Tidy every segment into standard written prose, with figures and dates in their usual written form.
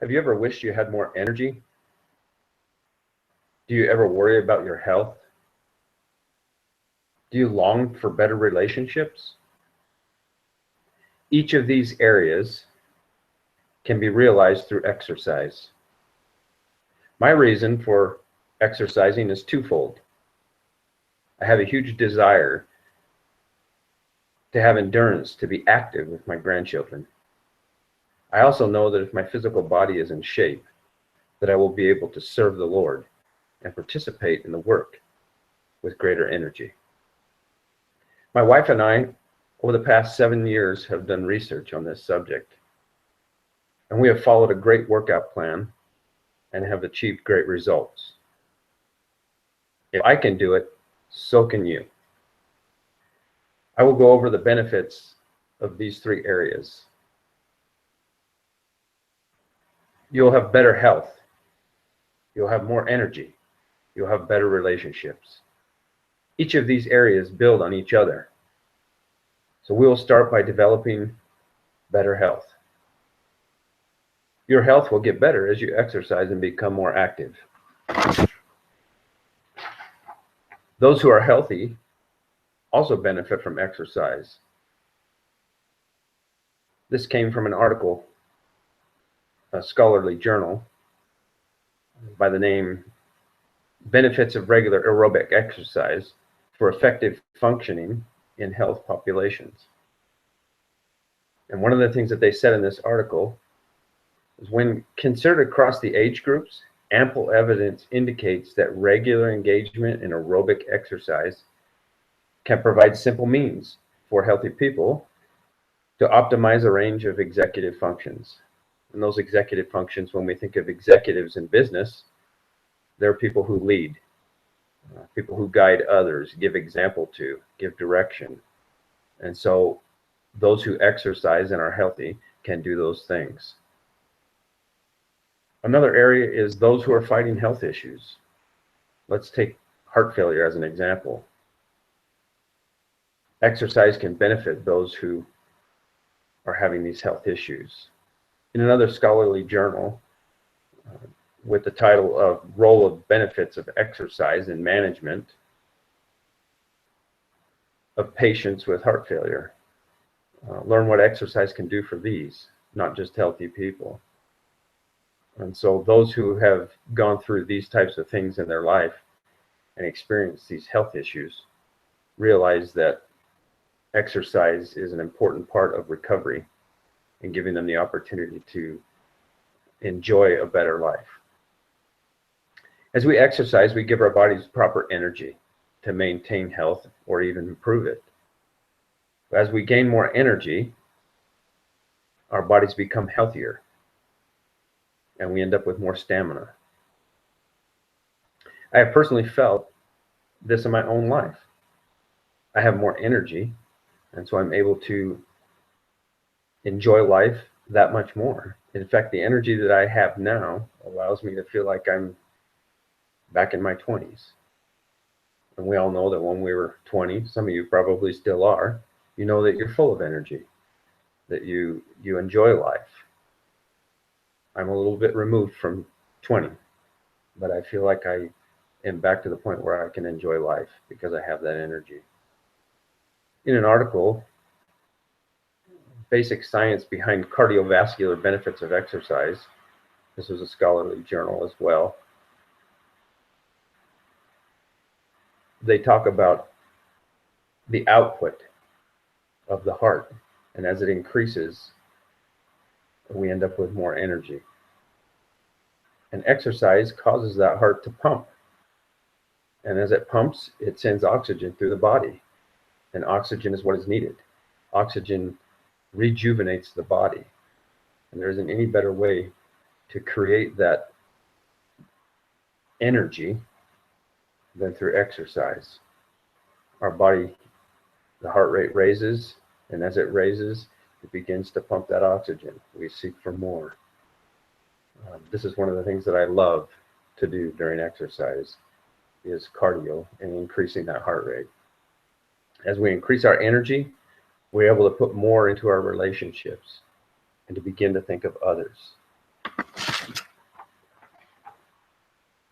Have you ever wished you had more energy? Do you ever worry about your health? Do you long for better relationships? Each of these areas can be realized through exercise. My reason for exercising is twofold. I have a huge desire to have endurance, to be active with my grandchildren. I also know that if my physical body is in shape, that I will be able to serve the Lord and participate in the work with greater energy. My wife and I, over the past 7 years, have done research on this subject, and we have followed a great workout plan and have achieved great results. If I can do it, so can you. I will go over the benefits of these 3 areas. You'll have better health. You'll have more energy. You'll have better relationships. Each of these areas build on each other. So we will start by developing better health. Your health will get better as you exercise and become more active. Those who are healthy also benefit from exercise. This came from an article, a scholarly journal, by the name Benefits of Regular Aerobic Exercise for Effective Functioning in Health Populations. And one of the things that they said in this article is, when considered across the age groups, ample evidence indicates that regular engagement in aerobic exercise can provide simple means for healthy people to optimize a range of executive functions. And those executive functions, when we think of executives in business, they're people who lead, people who guide others, give example to, give direction. And so those who exercise and are healthy can do those things. Another area is those who are fighting health issues. Let's take heart failure as an example. Exercise can benefit those who are having these health issues. In another scholarly journal, with the title of Role of Benefits of Exercise in Management of Patients with Heart Failure, learn what exercise can do for these, not just healthy people. And so those who have gone through these types of things in their life and experienced these health issues realize that exercise is an important part of recovery and giving them the opportunity to enjoy a better life. As we exercise, we give our bodies proper energy to maintain health or even improve it. As we gain more energy, our bodies become healthier and we end up with more stamina. I have personally felt this in my own life. I have more energy, and so I'm able to enjoy life that much more. In fact, the energy that I have now allows me to feel like I'm back in my 20s. And we all know that when we were 20, some of you probably still are, you know that you're full of energy, that you enjoy life. I'm a little bit removed from 20, but I feel like I am back to the point where I can enjoy life because I have that energy. In an article, Basic Science Behind Cardiovascular Benefits of Exercise, this was a scholarly journal as well, they talk about the output of the heart, and as it increases, we end up with more energy. And exercise causes that heart to pump. And as it pumps, it sends oxygen through the body. And oxygen is what is needed. Oxygen rejuvenates the body. And there isn't any better way to create that energy than through exercise. Our body, the heart rate raises, and as it raises, it begins to pump that oxygen. We seek for more. This is one of the things that I love to do during exercise, is cardio and increasing that heart rate. As we increase our energy, we're able to put more into our relationships and to begin to think of others.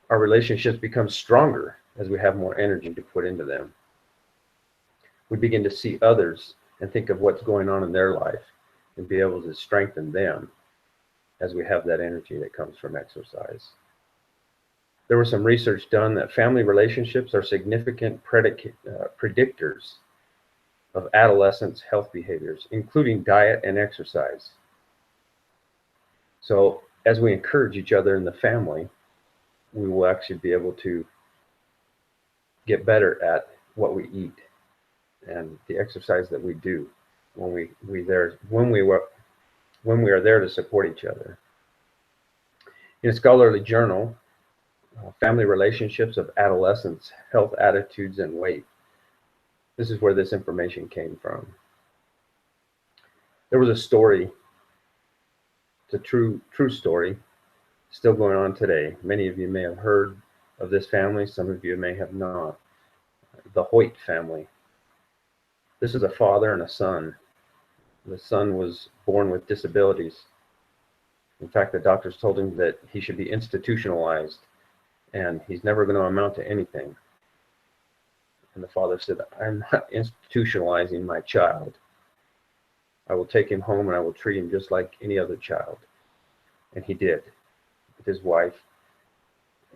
Our relationships become stronger as we have more energy to put into them. We begin to see others and think of what's going on in their life and be able to strengthen them as we have that energy that comes from exercise. There was some research done that family relationships are significant predictors of adolescents' health behaviors, including diet and exercise. So as we encourage each other in the family, we will actually be able to get better at what we eat and the exercise that we do when we are there to support each other. In a scholarly journal, Family Relationships of Adolescents, Health Attitudes and Weight, this is where this information came from. There was a story, it's a true story, still going on today. Many of you may have heard of this family, some of you may have not. The Hoyt family. This is a father and a son. The son was born with disabilities. In fact, the doctors told him that he should be institutionalized and he's never going to amount to anything. And the father said, I'm not institutionalizing my child. I will take him home and I will treat him just like any other child. And he did, with his wife.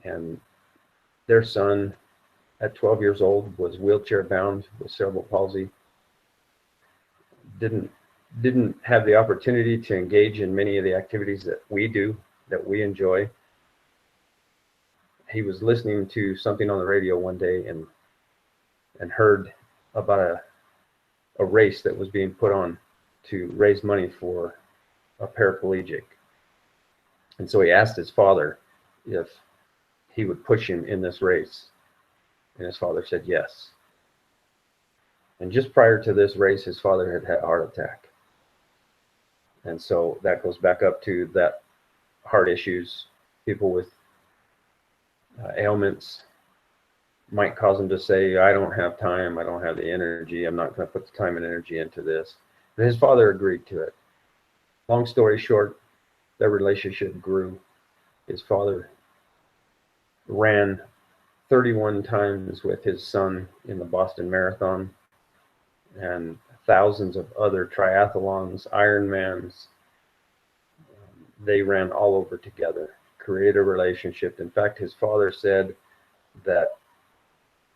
And their son, at 12 years old, was wheelchair bound with cerebral palsy. Didn't have the opportunity to engage in many of the activities that we do, that we enjoy. He was listening to something on the radio one day and heard about a race that was being put on to raise money for a paraplegic. And so he asked his father if he would push him in this race. And his father said yes. And just prior to this race, his father had a heart attack. And so that goes back up to that heart issues. People with ailments might cause them to say, I don't have time, I don't have the energy, I'm not going to put the time and energy into this. But his father agreed to it. Long story short, their relationship grew. His father ran 31 times with his son in the Boston Marathon and thousands of other triathlons, Ironmans. They ran all over together, created a relationship. In fact, his father said that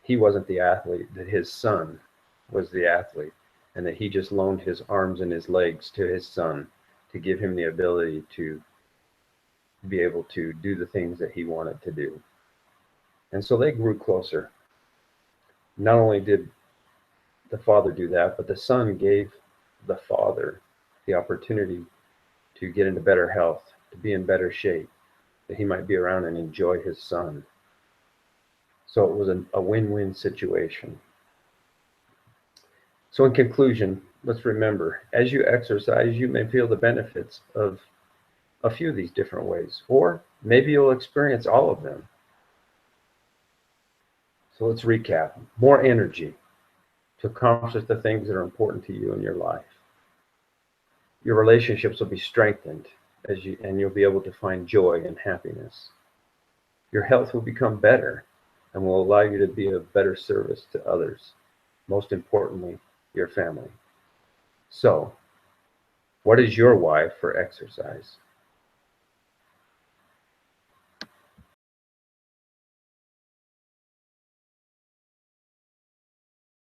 he wasn't the athlete, that his son was the athlete, and that he just loaned his arms and his legs to his son to give him the ability to be able to do the things that he wanted to do. And so they grew closer. Not only did the father do that, but the son gave the father the opportunity to get into better health, to be in better shape, that he might be around and enjoy his son. So it was a win-win situation. So in conclusion, let's remember, as you exercise, you may feel the benefits of a few of these different ways, or maybe you'll experience all of them. So let's recap. More energy to accomplish the things that are important to you in your life. Your relationships will be strengthened and you'll be able to find joy and happiness. Your health will become better and will allow you to be of better service to others. Most importantly, your family. So, what is your why for exercise?